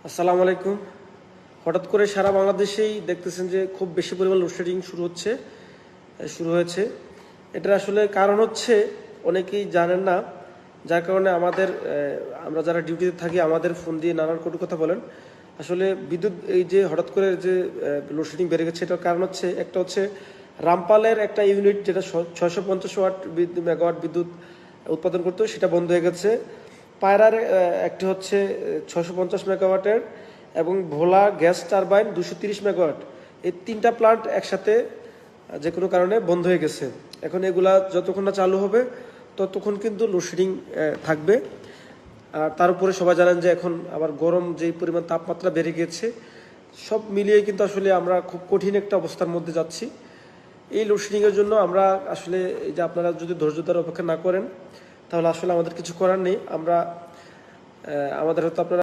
আসসালামু আলাইকুম। হঠাৎ করে সারা বাংলাদেশেই দেখতেছেন যে খুব বেশি পরিমাণ লোডশেডিং শুরু হয়েছে। এটার আসলে কারণ হচ্ছে অনেকেই জানেন না, যার কারণে আমরা যারা ডিউটিতে থাকি আমাদের ফোন দিয়ে নানান কটু কথা বলেন। আসলে বিদ্যুৎ এই যে হঠাৎ করে যে লোডশেডিং বেড়ে গেছে, এটার কারণ হচ্ছে একটা হচ্ছে রামপালের একটা ইউনিট যেটা 650 মেগাওয়াট বিদ্যুৎ উৎপাদন করতো, সেটা বন্ধ হয়ে গেছে। পায়রার একটি হচ্ছে 650 মেগাওয়াটের, এবং ভোলা গ্যাস টারবাইন 230 মেগাওয়াট। এই তিনটা প্লান্ট একসাথে যে কোনো কারণে বন্ধ হয়ে গেছে। এখন এগুলা যতক্ষণ না চালু হবে ততক্ষণ কিন্তু লোডশেডিং থাকবে। আর তার উপরে সবাই জানেন যে এখন আবার গরম যেই পরিমাণ তাপমাত্রা বেড়ে গেছে, সব মিলিয়ে কিন্তু আসলে আমরা খুব কঠিন একটা অবস্থার মধ্যে যাচ্ছি। এই লোডশেডিংয়ের জন্য আমরা আসলে এই যে আপনারা যদি ধৈর্য ধরে অপেক্ষা না করেন তাহলে আসলে আমাদের কিছু করার নেই। আমাদের হয়তো আপনারা